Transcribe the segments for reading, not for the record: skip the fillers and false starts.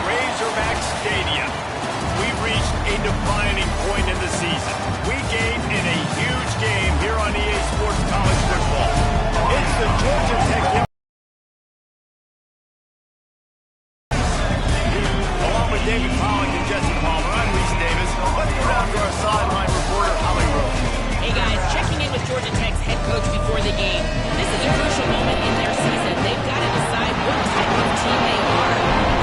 Razorback Stadium. We've reached a defining point in the season. We game in a huge game here on EA Sports College Football. It's the Georgia Tech. Along with David Pollock and Jesse Palmer, I'm Reese Davis. Let's go down to our sideline reporter, Holly Rose. Hey guys, checking in with Georgia Tech's head coach before the game. This is a crucial moment in their season. They've got to decide what type of team they are.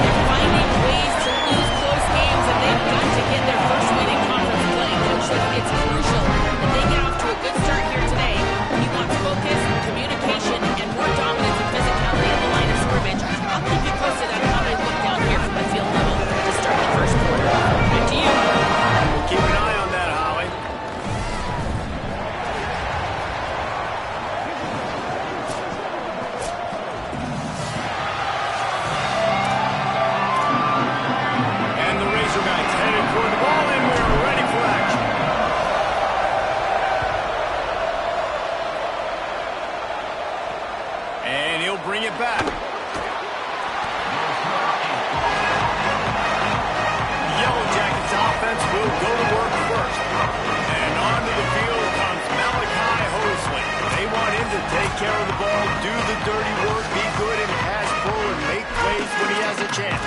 They're finding ways to lose close games, and they've got to get their first win in conference play. Coach said it's crucial that they get off to a good start here today. He wants focus, communication, and more dominance and physicality in the line of scrimmage. I'll keep you posted on how they look down here from a field level to start the first quarter. Back to you. We'll keep an eye on that, Holly. Bring it back. The Yellow Jackets offense will go to work first. And onto the field comes Malachi Hosley. They want him to take care of the ball, do the dirty work, be good in pass pro, and make plays when he has a chance.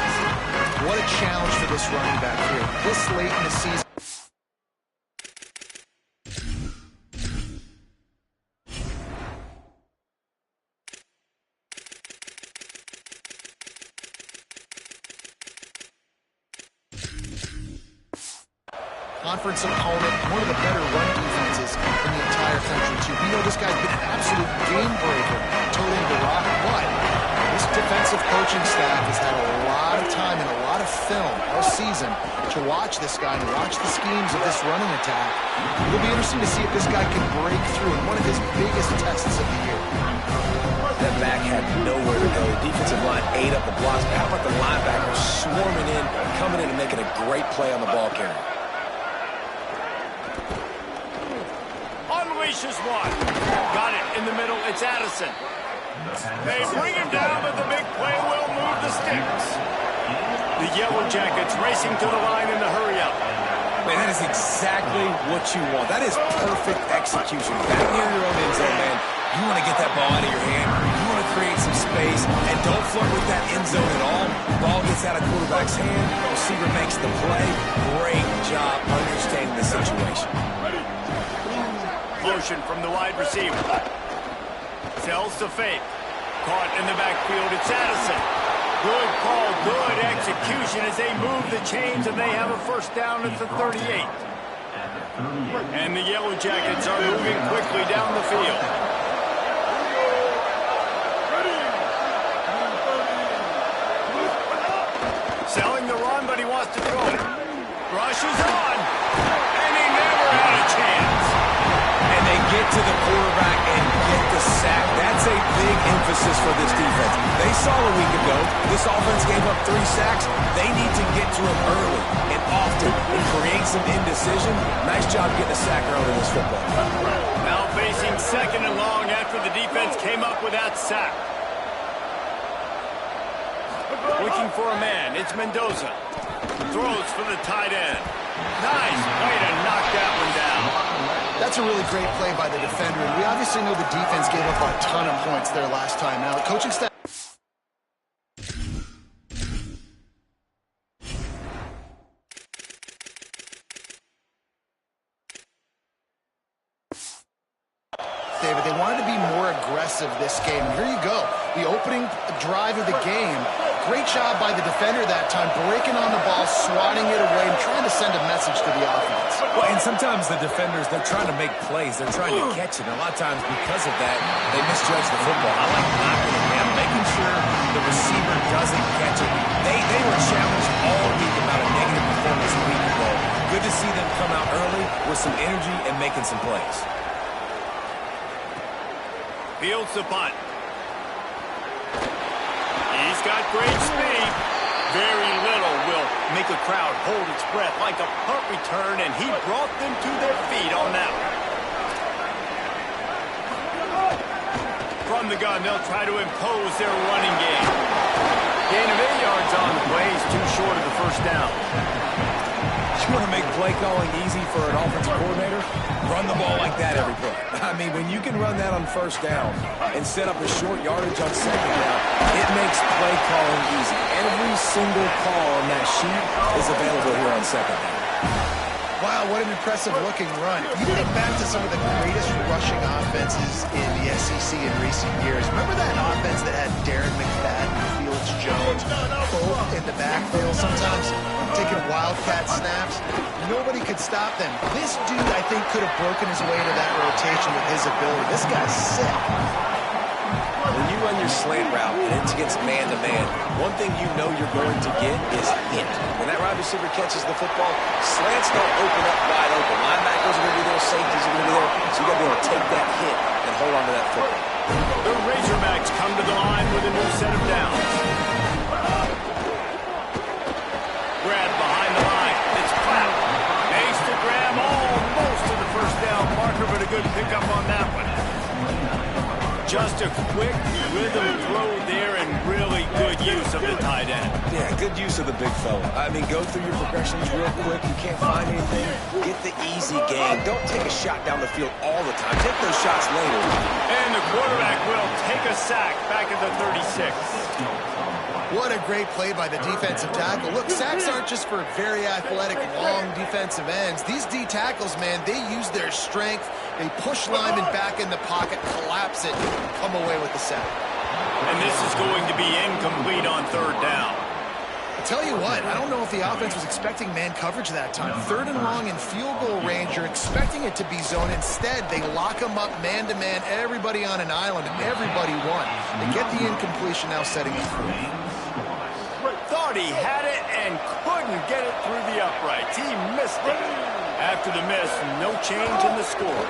What a challenge for this running back here. This late in the season. Conference opponent, one of the better run defenses in the entire country, too. We know this guy's been an absolute game breaker, toting the rock, but this defensive coaching staff has had a lot of time and a lot of film all season to watch this guy and watch the schemes of this running attack. It'll be interesting to see if this guy can break through in one of his biggest tests of the year. That back had nowhere to go. Defensive line ate up the blocks. How about the linebackers swarming in, coming in and making a great play on the ball carrier? Unleashes one. Got it in the middle. It's Addison. They bring him down, but the big play will move the sticks. The Yellow Jackets racing to the line in the hurry-up. Man, that is exactly what you want. That is perfect execution. Back near your own end zone, man. You want to get that ball out of your hand. You want to create some space, and don't flirt with that end zone at all. Ball gets out of quarterback's hand. Receiver makes the play. Great job understanding the situation. Motion from the wide receiver. Tells to fake. Caught in the backfield. It's Addison. Good call, good execution as they move the chains, and they have a first down at the 38. And the Yellow Jackets are moving quickly down the field. Selling the run, but he wants to throw it. Rushes on, and he never had a chance. And they get to the quarterback and get the sack. That's a big emphasis for this defense. They saw a week ago, this offense gave up 3 sacks. They need to get to him early and often and create some indecision. Nice job getting a sack early in this football. Now facing second and long after the defense came up with that sack. Looking for a man, it's Mendoza. Throws for the tight end. Nice way to knock that one down. That's a really great play by the defender, and we obviously know the defense gave up a ton of points there last time out. Coaching staff. David, they wanted to be more aggressive this game. And here you go. The opening drive of the game. Great job by the defender that time, breaking on the ball, swatting it away, and trying to send a message to the offense. Well, and sometimes the defenders, they're trying to make plays. They're trying to catch it. And a lot of times, because of that, they misjudge the football. I like knocking it down, making sure the receiver doesn't catch it. They were challenged all week about a negative performance a week ago. Good to see them come out early with some energy and making some plays. Fields the punt. He's got great speed. Very little will make a crowd hold its breath like a punt return, and he brought them to their feet on that one. From the gun, they'll try to impose their running game. Gain of 8 yards on the play. He's too short of the first down. You want to make play calling easy for an offensive coordinator? Run the ball like that every play. I mean, when you can run that on first down and set up a short yardage on second down, it makes play calling easy. Every single call on that sheet is available here on second down. Wow, what an impressive-looking run. You think back to some of the greatest rushing offenses in the SEC in recent years. Remember that offense that had Darren McFadden, Felix Jones, both in the backfield sometimes taking wildcat snaps? Nobody could stop them. This dude, I think, could have broken his way to that rotation with his ability. This guy's sick. When you run your slant route and it's against man-to-man, one thing you know you're going to get is hit. When that wide receiver catches the football, slants don't open up wide open. Linebackers are going to be there, safeties are going to be there, so you got to be able to take that hit and hold on to that football. The Razorbacks come to the line with a new set of downs. Grab behind the line. It's Pratt. Makes the grab almost to the first down marker, but a good pickup on that one. Just a quick rhythm throw there and really good use of the tight end. Yeah, good use of the big fella. I mean, go through your progressions real quick. You can't find anything. Get the easy game. Don't take a shot down the field all the time. Take those shots later. And the quarterback will take a sack back at the 36. What a great play by the defensive tackle. Look, sacks aren't just for very athletic, long defensive ends. These D tackles, man, they use their strength. They push linemen back in the pocket, collapse it, come away with the sack. And this is going to be incomplete on third down. I tell you what, I don't know if the offense was expecting man coverage that time. Third and long in field goal range, you're expecting it to be zone. Instead, they lock them up man-to-man, everybody on an island, and everybody won. They get the incompletion, now setting it free. Thought he had it and couldn't get it through the uprights. He missed it. After the miss, no change in the score.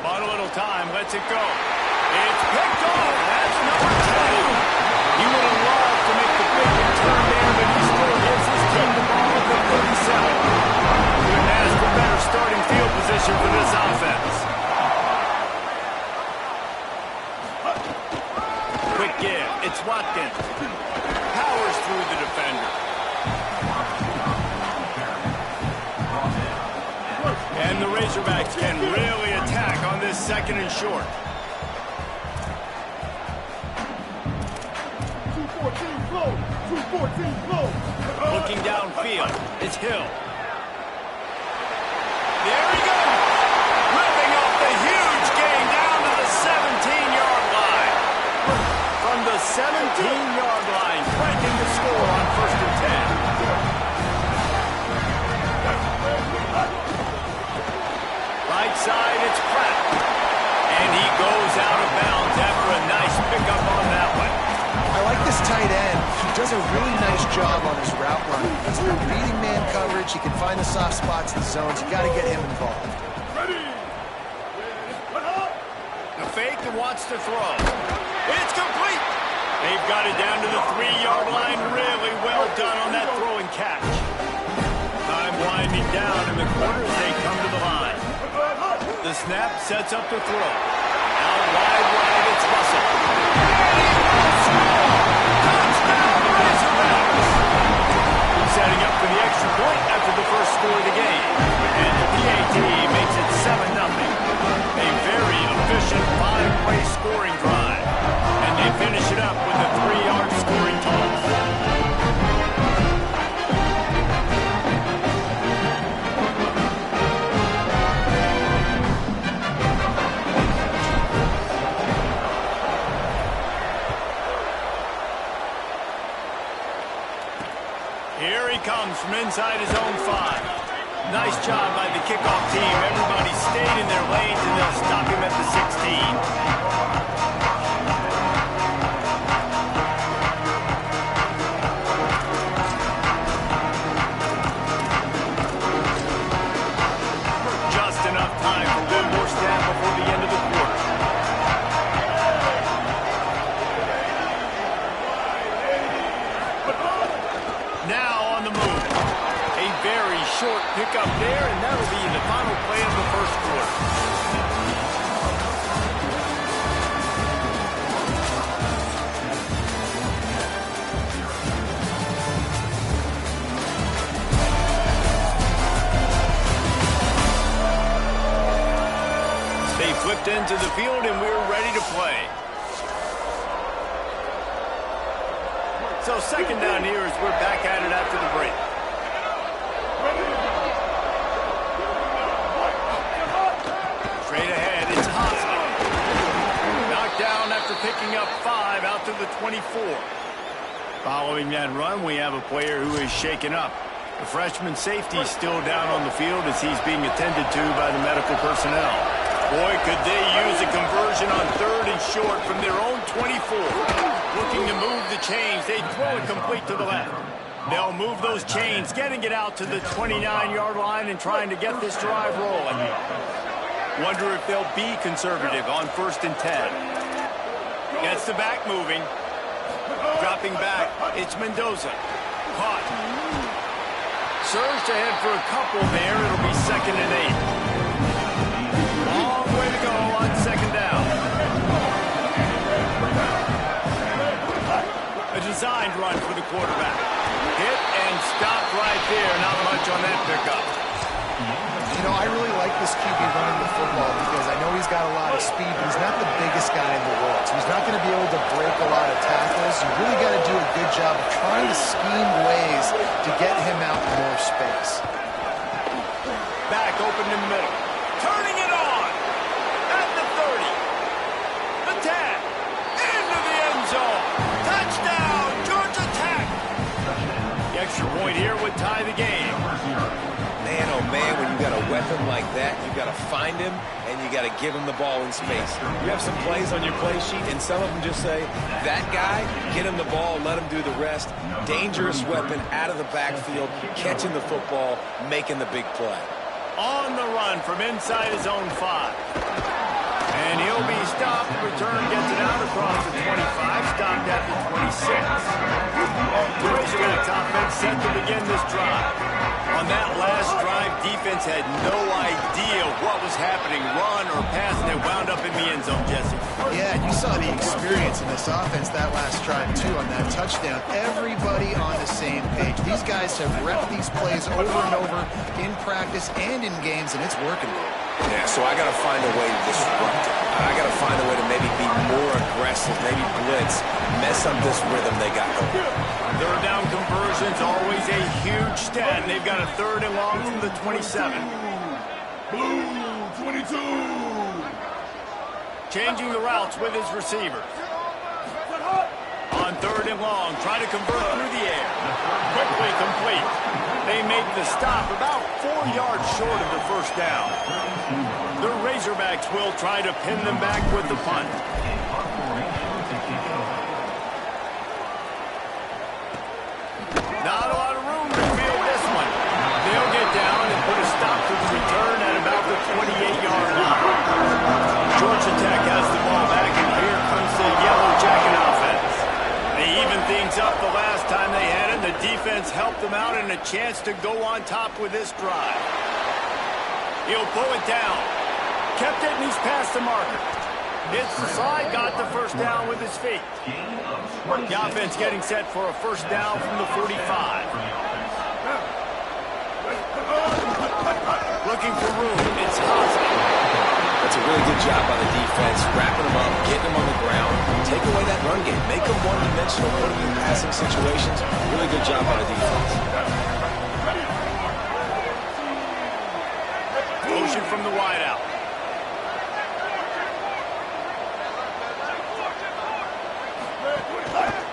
Bought a little time, lets it go. It's picked off. That's number 10. He would have loved to make the big return there, but he still gives his team the ball at the 37. Couldn't ask for better starting field position for this offense. Quick give. It's Watkins. Powers through the defender. And the Razorbacks can really attack on this second and short. 214 flow. 214 flow. Looking downfield. It's Hill. There he goes. Ripping off the huge gain down to the 17-yard line. From the 17-yard line, breaking the score on first and 10. Right side, it's Pratt. And he goes out of bounds after a nice pickup on that one. I like this tight end. He does a really nice job on his route running. He's been beating man coverage. He can find the soft spots in the zones. You got to get him involved. Ready. The fake that wants to throw. It's complete. They've got it down to the 3-yard line. Really well done on that throwing catch. Time winding down in the quarter as they come to the line. The snap sets up the throw. Out wide right, it's Russell. Touchdown, Razorbacks! Setting up for the extra point after the first score of the game. And the PAT makes it 7-0. A very efficient 5-play scoring drive. And they finish it up with a 3-yard scoring toss. Here he comes from inside his own 5. Nice job by the kickoff team. Everybody stayed in their lanes, and they'll stop him at the 16. Just enough time for one more snap before the end of the quarter. Now on the move. A very short pickup there, and that'll be the final play of the first quarter. onto the field, and we're ready to play. So second down here as we're back at it after the break. Straight ahead, it's Hosmer. Knocked down after picking up 5 out to the 24. Following that run, we have a player who is shaken up. The freshman safety is still down on the field as he's being attended to by the medical personnel. Boy, could they use a conversion on 3rd and short from their own 24. Looking to move the chains. They throw it complete to the left. They'll move those chains, getting it out to the 29-yard line and trying to get this drive rolling. Wonder if they'll be conservative on 1st and 10. Gets the back moving. Dropping back, it's Mendoza. Caught. Surged ahead for a couple there. It'll be 2nd and 8. Long way to go on 2nd down. A designed run for the quarterback. Hit and stopped right there. Not much on that pickup. You know, I really like this QB running the football because I know he's got a lot of speed, but he's not the biggest guy in the world. So he's not going to be able to break a lot of tackles. You really got to do a good job of trying to scheme ways to get him out in more space. Back open in the middle. Turning it on. At the 30. The 10. Into the end zone. Touchdown, Georgia Tech. The extra point here would tie the game. Man, oh man, when you got a weapon like that, you got to find him and you got to give him the ball in space. You have some plays on your play sheet, and some of them just say, that guy, get him the ball, let him do the rest. Dangerous weapon out of the backfield, catching the football, making the big play. On the run from inside his own 5. And he'll be stopped. Return gets it out across the 25. Stopped at the 26. The Razorbacks offense set to begin this drive. On that last drive, defense had no idea what was happening, run or pass, and they wound up in the end zone, Jesse. Yeah, you saw the experience in this offense that last drive, too, on that touchdown. Everybody on the same page. These guys have repped these plays over and over in practice and in games, and it's working. Yeah, so I got to find a way to disrupt it. I got to find a way to maybe be more aggressive, maybe blitz, mess up this rhythm they got going. 3rd down conversion's always a huge stat, and they've got a 3rd and long from the 27. Blue 22. Changing the routes with his receivers. On 3rd and long, try to convert through the air. Quickly complete. They make the stop about 4 yards short of the 1st down. The Razorbacks will try to pin them back with the punt. Not a lot of room to field this one. They'll get down and put a stop to the return at about the 28-yard line. Georgia Tech has the ball back, and here comes the Yellow Jacket offense. They evened things up the last time they had it. The defense helped them out and a chance to go on top with this drive. He'll pull it down. Kept it, and he's past the marker. Hits the slide, got the 1st down with his feet. The offense getting set for a 1st down from the 45. Looking for room, it's Hosmer. That's a really good job by the defense, wrapping them up, getting them on the ground, take away that run game, make them one-dimensional, put them in passing situations. Really good job by the defense. Motion from the wideout.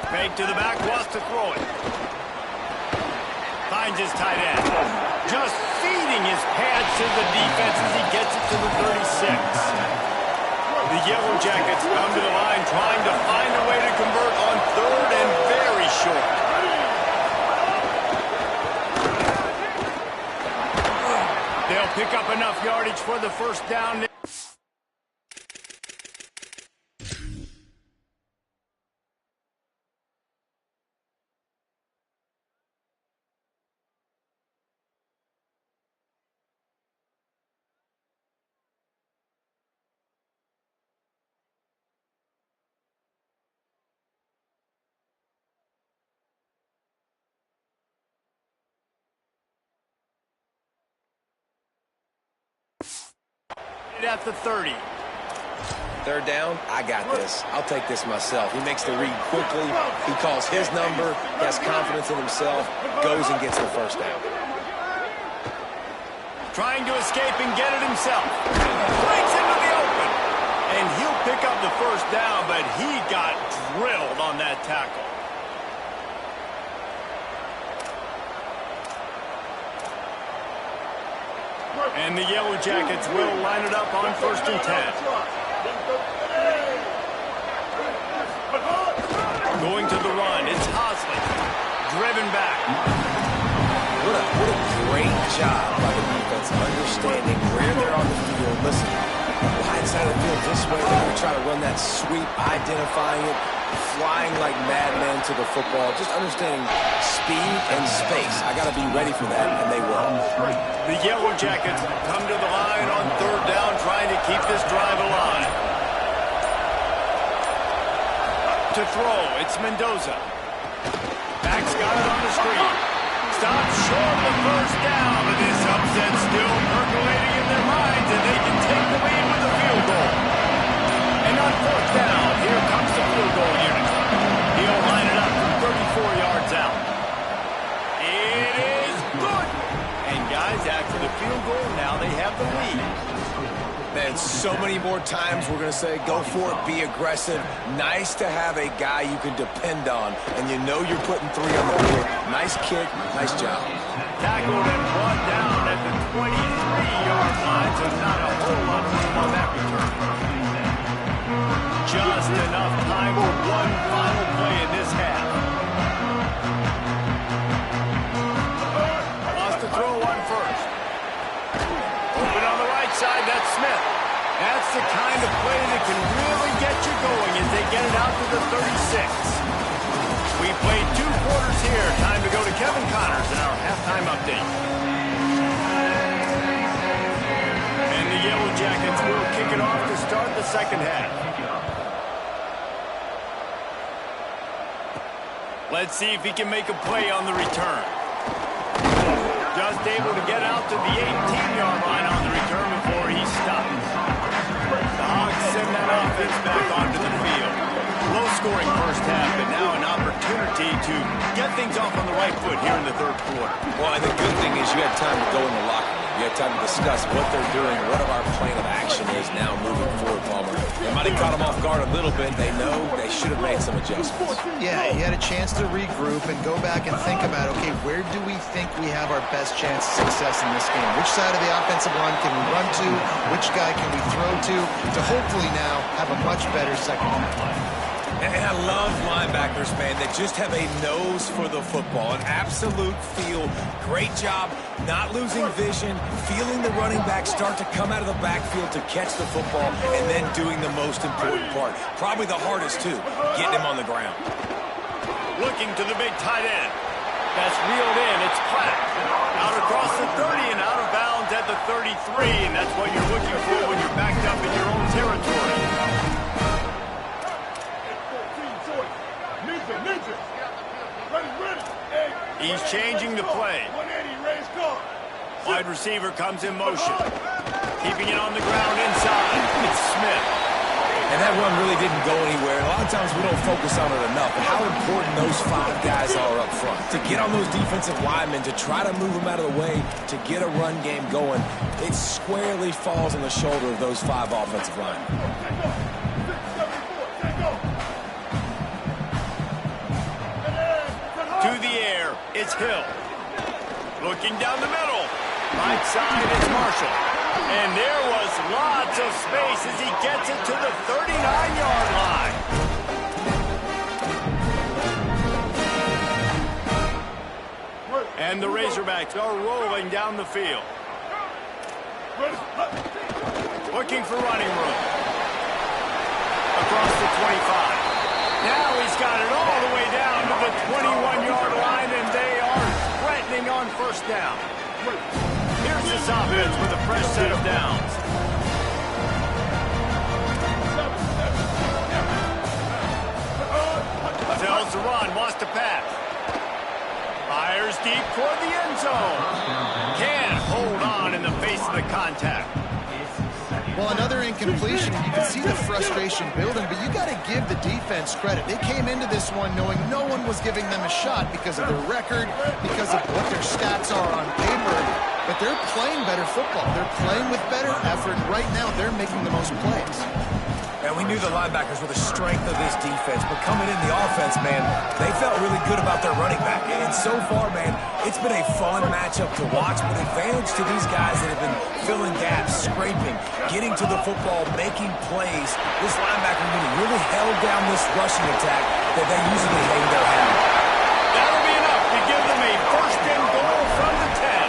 Fake to the back, wants to throw it. Finds his tight end. Just feeding his pads to the defense as he gets it to the 36. The Yellow Jackets come to the line trying to find a way to convert on 3rd and very short. They'll pick up enough yardage for the 1st down. At the 30. Third down, I got this. I'll take this myself. He makes the read quickly. He calls his number. He has confidence in himself. Goes and gets the first down. Trying to escape and get it himself. Breaks into the open. And he'll pick up the first down, but he got drilled on that tackle. And the Yellow Jackets will line it up on 1st and 10. Going to the run, it's Hosley. Driven back. What a great job by the defense understanding where they're on the field. Listen, wide side of the field this way, they're going to try to run that sweep, identifying it, flying like madmen to the football, just understanding speed and space. I got to be ready for that, and they will. The Yellow Jackets come to the line on 3rd down, trying to keep this drive alive. To throw, it's Mendoza. Back's got it on the screen. Stops short of the first down, but this upset still percolating in their minds, and they can take the lead with a field goal. And on 4th down, here comes the field goal unit. He'll line it up from 34 yards out. It is good. And guys, after the field goal, now they have the lead. Man, so many more times we're going to say, go for it, be aggressive. Nice to have a guy you can depend on, and you know you're putting 3 on the board. Nice kick, nice job. Tackled and brought down at the 23-yard line, so not a whole lot of room on that return. Just enough time for one final play in this half. Lost the throw on 1st. Open on the right side, that's Smith. That's the kind of play that can really get you going as they get it out to the 36. We played 2 quarters here. Time to go to Kevin Connors in our halftime update. And the Yellow Jackets will kick it off to start the second half. Let's see if he can make a play on the return. Just able to get out to the 18-yard line on the return before he stops. The Hawks send that offense back onto the field. Low-scoring first half, but now an opportunity to get things off on the right foot here in the 3rd quarter. Well, and the good thing is you had time to go in the locker room. You had time to discuss what they're doing, what our plan of action is now moving forward, Palmer. They might have caught them off guard a little bit. They know they should have made some adjustments. Yeah, he had a chance to regroup and go back and think about, okay, where do we think we have our best chance of success in this game? Which side of the offensive line can we run to? Which guy can we throw to hopefully now have a much better second half? And I love linebackers, man, that just have a nose for the football, an absolute feel. Great job not losing vision, feeling the running back start to come out of the backfield to catch the football, and then doing the most important part. Probably the hardest, too, getting him on the ground. Looking to the big tight end. That's reeled in. It's Platt. Out across the 30 and out of bounds at the 33, and that's what you're looking for when you're backed up in your own territory. He's changing the play. Wide receiver comes in motion. Keeping it on the ground inside. It's Smith. And that run really didn't go anywhere. A lot of times we don't focus on it enough, but how important those 5 guys are up front. To get on those defensive linemen, to try to move them out of the way, to get a run game going, it squarely falls on the shoulder of those 5 offensive linemen. To the air, it's Hill. Looking down the middle. Right side, it's Marshall. And there was lots of space as he gets it to the 39-yard line. And the Razorbacks are rolling down the field. Looking for running room. Across the 25. Now he's got it all the way down to the 21-yard line, and they are threatening on first down. Here's this offense with a fresh set of downs. Tells the run, wants to pass. Fires deep toward the end zone. Can't hold on in the face of the contact. Well, another incompletion, and you can see the frustration building, but you got to give the defense credit. They came into this one knowing no one was giving them a shot because of their record, because of what their stats are on paper, but they're playing better football. They're playing with better effort. Right now, they're making the most plays. And we knew the linebackers were the strength of this defense, but coming in the offense, man, they felt really good about their running back. And so far, man, it's been a fun matchup to watch, but advantage to these guys that have been filling gaps, scraping, getting to the football, making plays. This linebacker unit really held down this rushing attack that they usually hang their hat on. That'll be enough to give them a first and goal from the 10.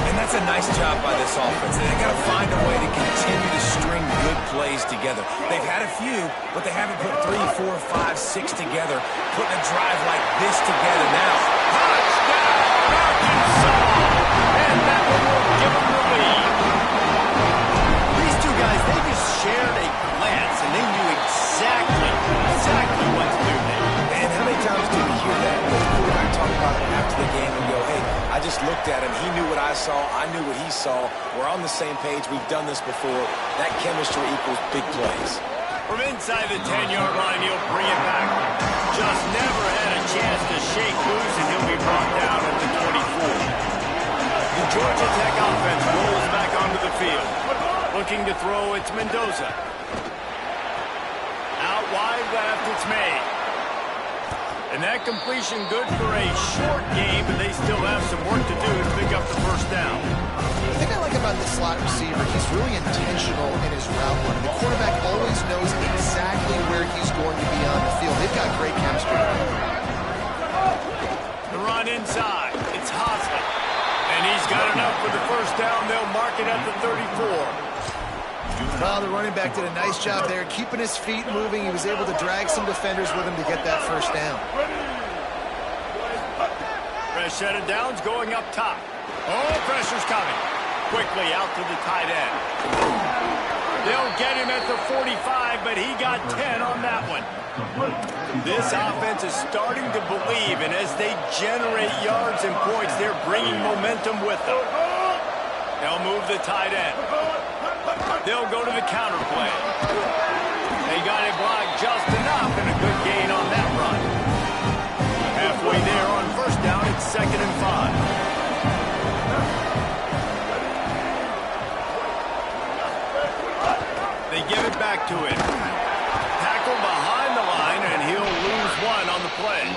And that's a nice job by this offense. They got to find a way to continue to string good plays together. They've had a few, but they haven't put 3, 4, 5, 6 together, putting a drive like this together now. Touchdown, Arkansas! And that one will give them the lead. These two guys, they just shared a glance, and they knew exactly what to do there. And how many times do we hear that? The quarterback talk about it after the game and go, hey, I just looked at him. He knew what I saw. I knew what he saw. We're on the same page. We've done this before. That chemistry equals big plays. From inside the 10-yard line, he'll bring it back. Just never had a chance to shake loose, and he'll be brought down at the 24. The Georgia Tech offense rolls back onto the field. Looking to throw, it's Mendoza. Out wide left, it's May. And that completion good for a short game, but they still have some work to do to pick up the first down. The thing I like about the slot receiver, he's really intentional in his route running. The quarterback always knows exactly where he's going to be on the field. They've got great chemistry. The run inside, it's Hosley. And he's got enough for the first down. They'll mark it at the 34. Well, the running back did a nice job there, keeping his feet moving. He was able to drag some defenders with him to get that first down. Fresh set of downs going up top. Oh, pressure's coming. Quickly out to the tight end. They'll get him at the 45, but he got 10 on that one. This offense is starting to believe, and as they generate yards and points, they're bringing momentum with them. They'll move the tight end. They'll go to the counter play. They got it blocked just enough, and a good gain on that run. Halfway there on first down, it's 2nd and 5. They give it back to him. Tackle behind the line, and he'll lose one on the play.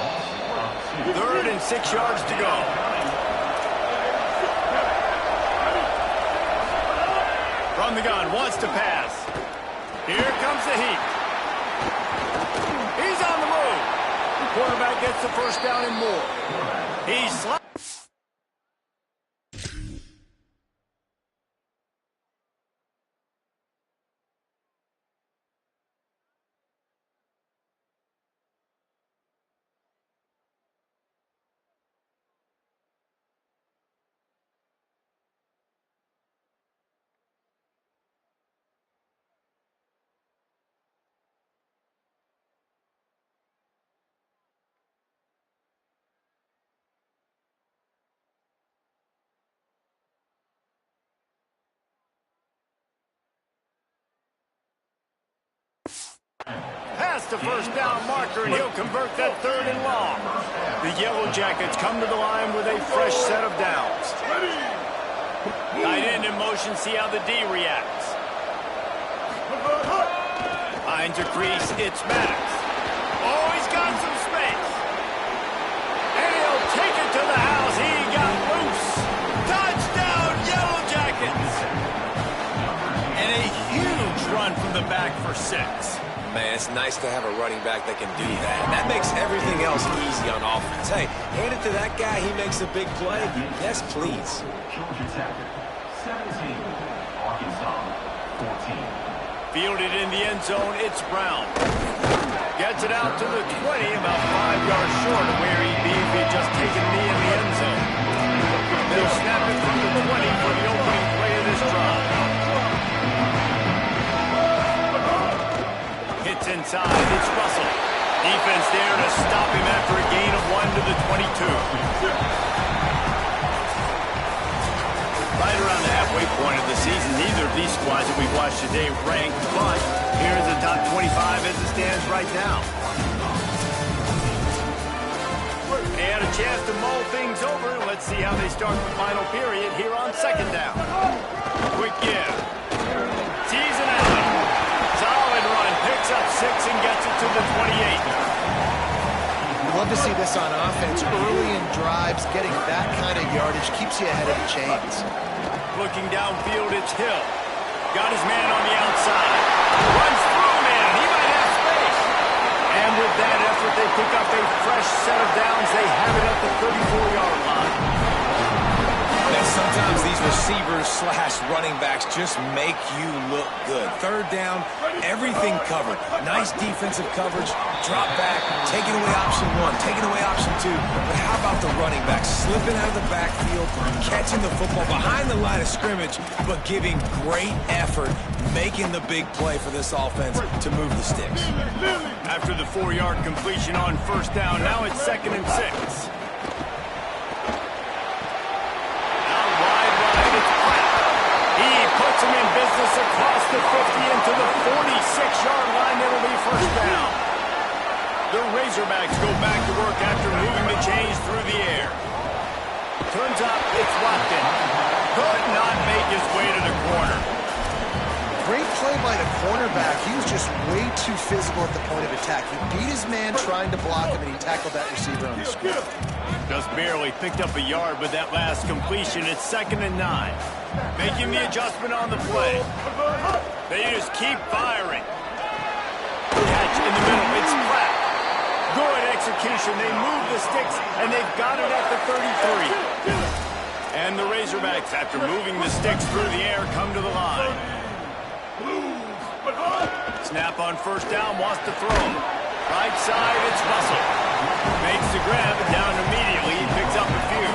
3rd and 6 yards to go. From the gun, wants to pass. Here comes the heat. He's on the move. The quarterback gets the first down and more. He's slapped. Past the first down marker, and he'll convert that 3rd and long. The Yellow Jackets come to the line with a fresh set of downs. Tight end in motion, see how the D reacts. Finds a crease, it's Max. Oh, he's got some space. And he'll take it to the house. He got loose. Touchdown, Yellow Jackets. And a huge run from the back for 6. Man, it's nice to have a running back that can do that. That makes everything else easy on offense. Hey, hand it to that guy, he makes a big play. Yes, please. Georgia Tech, 17, Arkansas, 14. Fielded in the end zone, it's Brown. Gets it out to the 20, about 5 yards short of where he'd be if he'd just taken a knee in the end zone. They'll snap it from the 20 for the opening play of this drive. Hits inside, it's Russell. Defense there to stop him after a gain of 1 to the 22. Right around the halfway point of the season, neither of these squads that we've watched today ranked, but here's the top 25 as it stands right now. They had a chance to mull things over. Let's see how they start the final period here on second down. Quick give. Teasing out. Solid run. Picks up 6 and gets it to the 28. Love to see this on offense. Early in drives, getting that kind of yardage keeps you ahead of the chains. Looking downfield, it's Hill. Got his man on the outside. Runs through, man. He might have space. And with that effort, they pick up a fresh set of downs. They have it at the 34-yard line. And sometimes these receivers / running backs just make you look good. Third down, everything covered. Nice defensive coverage, drop back, taking away option 1, taking away option 2. But how about the running back slipping out of the backfield, catching the football behind the line of scrimmage, but giving great effort, making the big play for this offense to move the sticks. After the 4-yard completion on first down, now it's 2nd and 6. Puts him in business across the 50 into the 46-yard line. It'll be first down. The Razorbacks go back to work after moving the chains through the air. Turns up, it's Watson. Could not make his way to the corner. Great play by the cornerback. He was just way too physical at the point of attack. He beat his man trying to block him, and he tackled that receiver on the screen. Just barely picked up a yard, but that last completion, it's 2nd and 9. Making the adjustment on the play. They just keep firing. Catch in the middle, it's flat. Good execution. They move the sticks, and they've got it at the 33. And the Razorbacks, after moving the sticks through the air, come to the line. Snap on first down, wants to throw. Right side, it's Russell. Makes the grab, and down immediately. He picks up a few.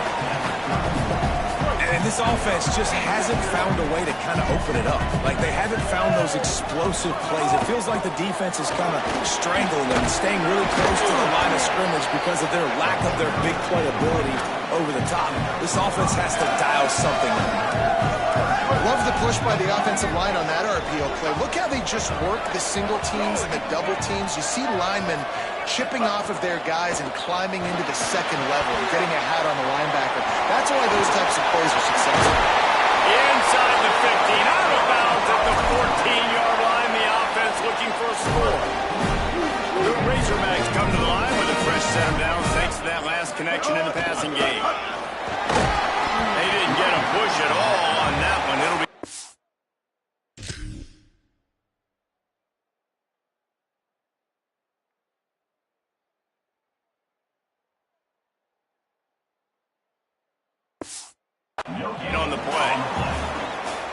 And this offense just hasn't found a way to kind of open it up. Like, they haven't found those explosive plays. It feels like the defense is kind of strangling them, staying really close to the line of scrimmage because of their lack of their big play ability over the top. This offense has to dial something up. Love the push by the offensive line on that RPO play. Look how they just work the single teams and the double teams. You see linemen chipping off of their guys and climbing into the second level and getting a hat on the linebacker. That's why those types of plays are successful. Inside the 15, out of bounds at the 14-yard line. The offense looking for a score. The Razorbacks come to the line with a fresh set of downs thanks to that last connection in the passing game. They didn't get a push at all on that one. It'll be on the play.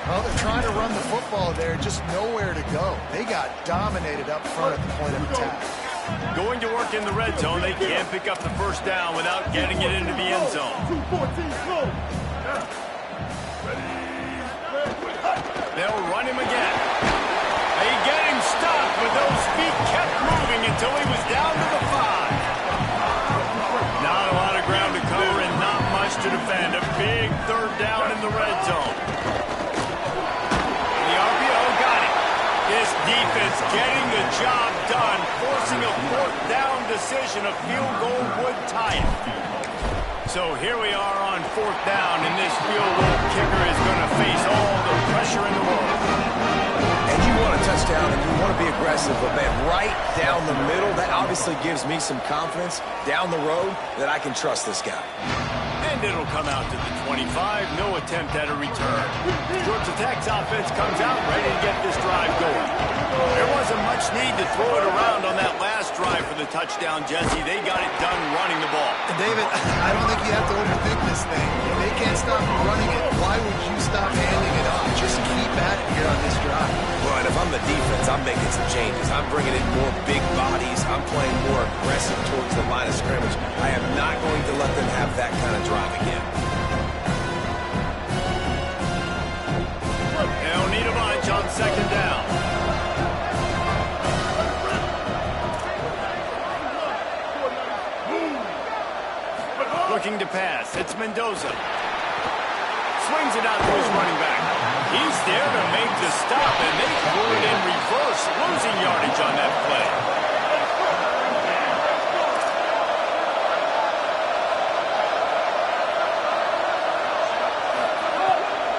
Well, they're trying to run the football there, just nowhere to go. They got dominated up front at the point of attack. Going to work in the red zone. They can't pick up the first down without getting it into the end zone. They'll run him again. They get him stopped, but those feet kept moving until he was down to the 5. Not a lot of ground to cover and not much to defend. A big third down in the red zone. The RPO got it. This defense getting the job done, forcing a fourth down decision. A field goal would tie it. So here we are on fourth down, and this field goal kicker is going to face all the pressure in the world. And you want a touchdown, and you want to be aggressive, but, man, right down the middle, that obviously gives me some confidence down the road that I can trust this guy. And it'll come out to the 25. No attempt at a return. Georgia Tech's offense comes out ready to get this drive going. There wasn't much need to throw it around on that last drive for the touchdown, Jesse. They got it done running the ball. And David, I don't think you have to overthink this thing. If they can't stop running it, why would you stop handing it off? Just keep at it here on this drive. Well, and if I'm the defense, I'm making some changes. I'm bringing in more big bodies. I'm playing more aggressive towards the line of scrimmage. I am not going to let them have that kind of drive again. They'll need a bunch on second down. Looking to pass. It's Mendoza. Swings it out to his running back. He's there to make the stop, and they threw it in reverse, losing yardage on that play.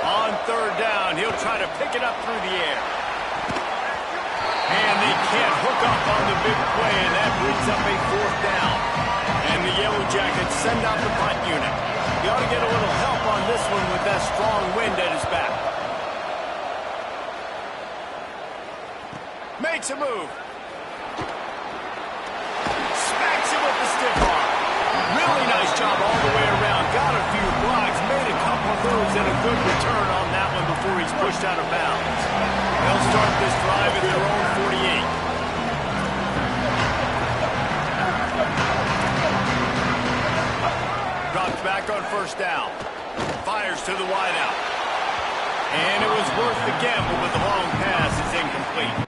On third down, he'll try to pick it up through the air. And they can't hook up on the big play, and that brings up a fourth down. And the Yellow Jackets send out the punt unit. He ought to get a little help on this one with that strong wind at his back. Makes a move. Smacks him with the stiff arm. Really nice job all the way around. Got a few blocks, made a couple of moves, and a good return on that one before he's pushed out of bounds. They'll start this drive at their own 48. Drops back on first down. Fires to the wideout. And it was worth the gamble, but the long pass is incomplete.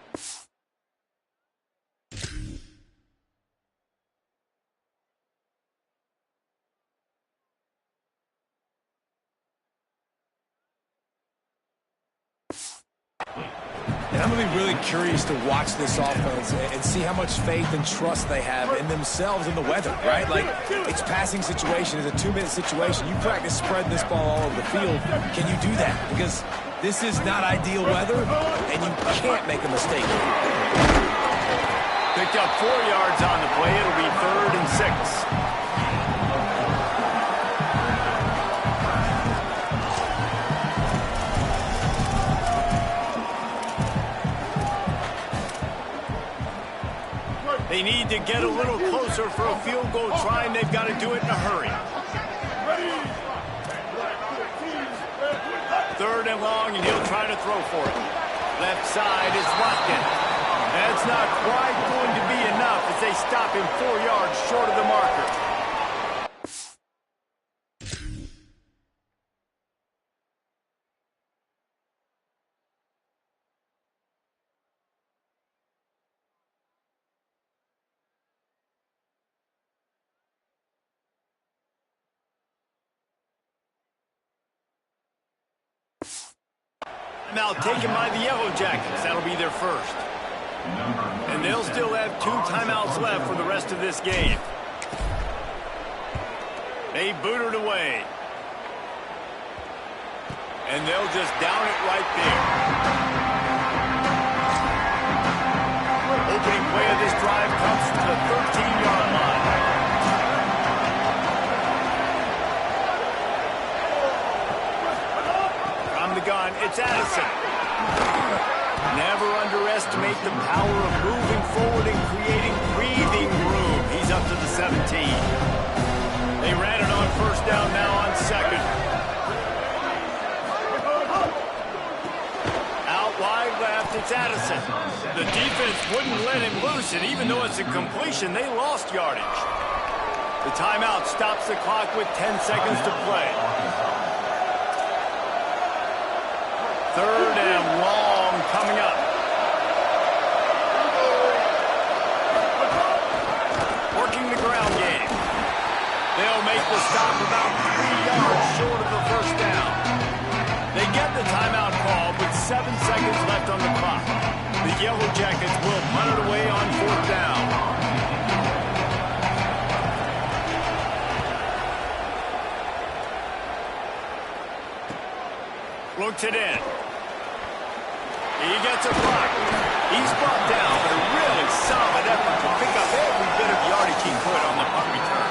And I'm going to be really curious to watch this offense and see how much faith and trust they have in themselves and the weather, right? Like, it's passing situation. It's a 2-minute situation. You practice spreading this ball all over the field. Can you do that? Because this is not ideal weather, and you can't make a mistake. Picked up 4 yards on the play. It'll be 3rd and 6. They need to get a little closer for a field goal try, and they've got to do it in a hurry. 3rd and long, and he'll try to throw for it. Left side is locked in. That's not quite going to be enough as they stop him 4 yards short of the marker. Now taken by the Yellow Jackets. That'll be their first. And they'll still have 2 timeouts left for the rest of this game. They boot it away. And they'll just down it right there. Opening play of this drive comes to the 13-yard line. From the gun, it's Addison. Never underestimate the power of moving forward and creating breathing room. He's up to the 17. They ran it on first down, now on 2nd. Out wide left, it's Addison. The defense wouldn't let him loose, and even though it's a completion, they lost yardage. The timeout stops the clock with 10 seconds to play. 3rd and long coming up. Working the ground game. They'll make the stop about 3 yards short of the first down. They get the timeout call with 7 seconds left on the clock. The Yellow Jackets will punt it away on 4th down. Looks it in. He gets a block. He's brought down, but a really solid effort to pick up every bit of yardage he could on the punt return.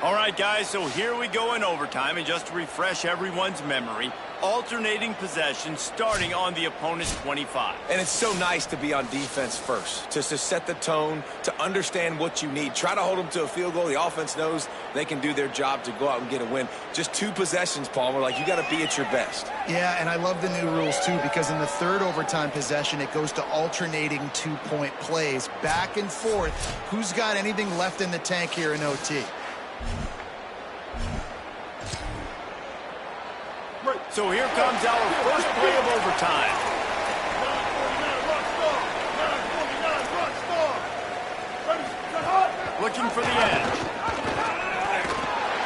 All right, guys, so here we go in overtime, and just to refresh everyone's memory, alternating possession starting on the opponent's 25. And it's so nice to be on defense first, to set the tone, to understand what you need. Try to hold them to a field goal. The offense knows they can do their job to go out and get a win. Just 2 possessions, Palmer. Like, you got to be at your best. Yeah, and I love the new rules, too, because in the 3rd overtime possession, it goes to alternating 2-point plays. Back and forth. Who's got anything left in the tank here in OT? So here comes our first play of overtime. looking for the edge.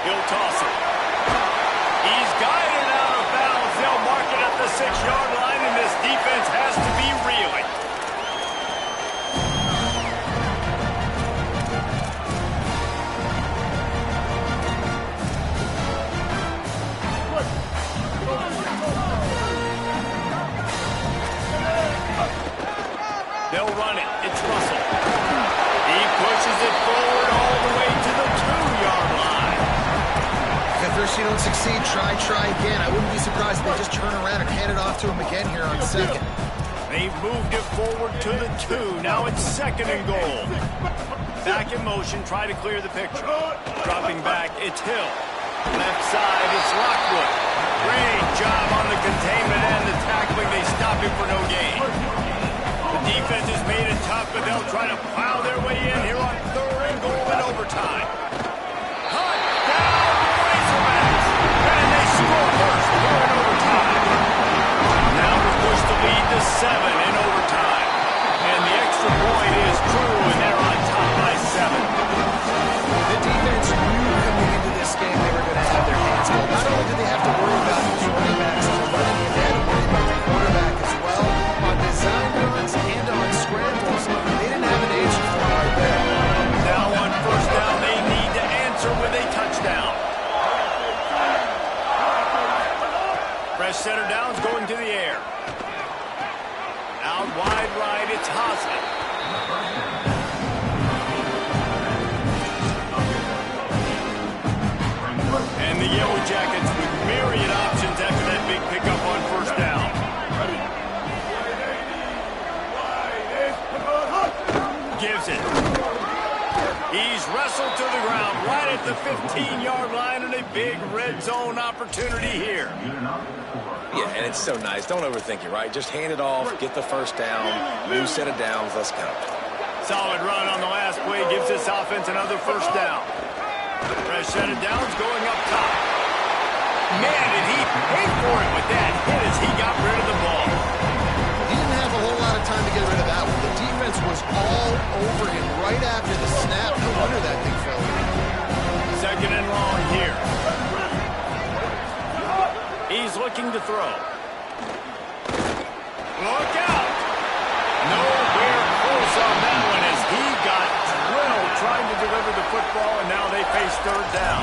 He'll toss it. He's guided out of bounds. They'll mark it at the 6-yard line, and this defense has to be reeling. They'll run it. It's Russell. He pushes it forward all the way to the 2-yard line. If first you don't succeed, try again. I wouldn't be surprised if they just turn around and hand it off to him again here on second. They've moved it forward to the 2. Now it's 2nd and goal. Back in motion, try to clear the picture. Dropping back, it's Hill. Left side, it's Lockwood. Great job on the containment and the tackling. They stop him for no gain. The defense has made it tough, but they'll try to plow their way in here on 3rd and goal in overtime. Touchdown, Razorbacks! And they score first here in overtime. Now to push the lead to 7 in overtime. And the extra point is true, and they're on top by 7. The defense knew coming into this game they were going to have their hands full. Not only did they have to worry about those running backs and running it, they had to worry about the quarterback as well. On design runs and on scrambles, they didn't have an answer for it right there. Now on 1st down, they need to answer with a touchdown. Fresh center down's going to the air. Out wide right, it's Hosley. And the Yellow Jackets with myriad options after that big pickup on 1st down. Gives it. He's wrestled to the ground right at the 15-yard line, and a big red zone opportunity here. Yeah, and it's so nice. Don't overthink it, right? Just hand it off, get the 1st down, new set of downs, let's go. Solid run on the last play gives this offense another 1st down. Fresh set of downs going up top. Man, did he pay for it with that hit as he got rid of the ball. He didn't have a whole lot of time to get rid of that one. The defense was all over him right after the snap. No wonder that thing fell in. 2nd and long here. He's looking to throw. Look out! Nowhere close on that one as he got drilled trying to deliver the football, and now they face 3rd down.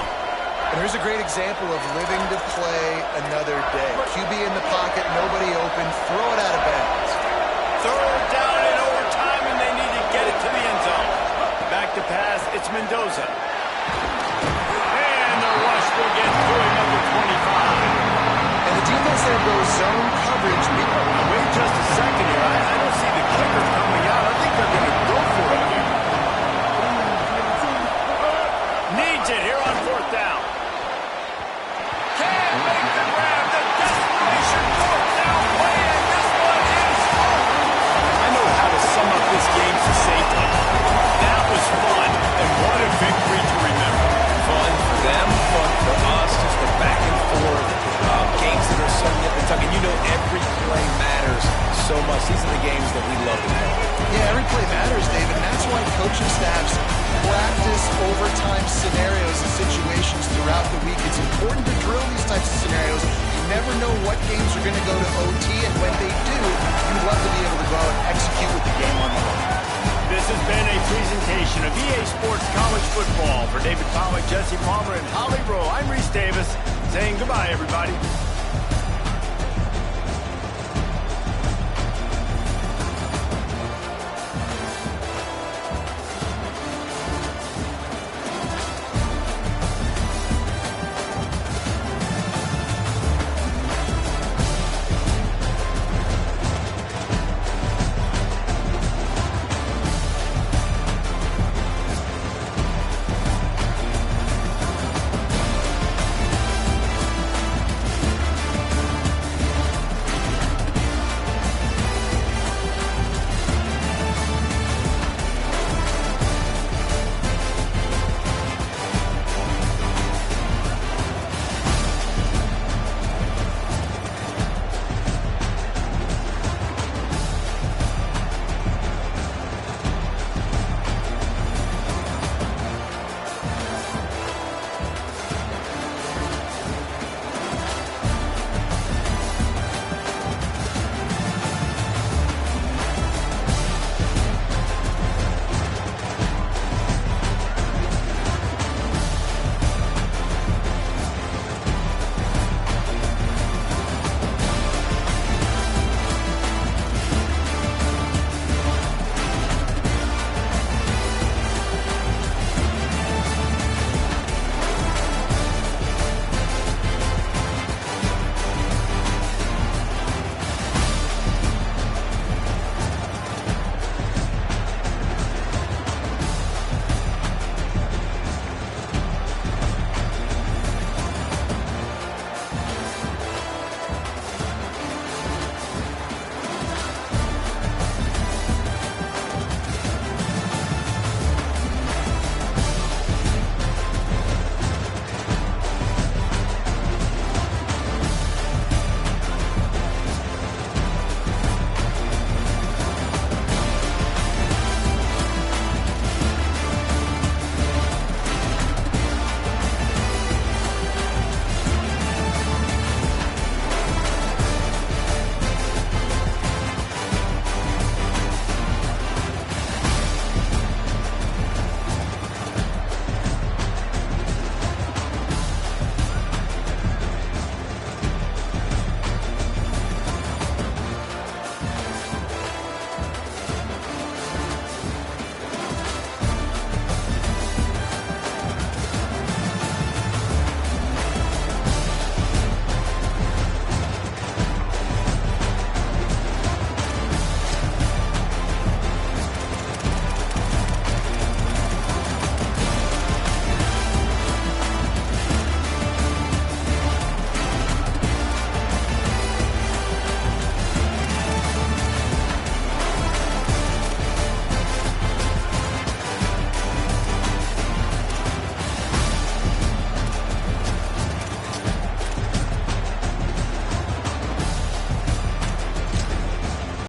And here's a great example of living to play another day. QB in the pocket, nobody open, throw it out of bounds. 3rd down in overtime, and they need to get it to the end zone. Back to pass, it's Mendoza. And the rush will get through at number 25. And the defense there goes zone coverage. Wait just a second here. I don't see the kicker coming out. I think they're going to go for it here. Needs it here on 4th down. Can't make the grab. The desperation 4th down play, and this one is good. I know how to sum up this game succinctly. That was fun, and what a victory to remember. Fun for them, fun for us, just the back and forth. Games that are so nip and tuck, and you know every play matters so much. These are the games that we love to play. Yeah, every play matters, David, and that's why coaching staffs practice overtime scenarios and situations throughout the week. It's important to drill these types of scenarios. You never know what games are going to go to OT, and when they do, you'd love to be able to go out and execute with the game on the line. This has been a presentation of EA Sports College Football. For David Pollack, Jesse Palmer, and Holly Rowe, I'm Reese Davis saying goodbye, everybody.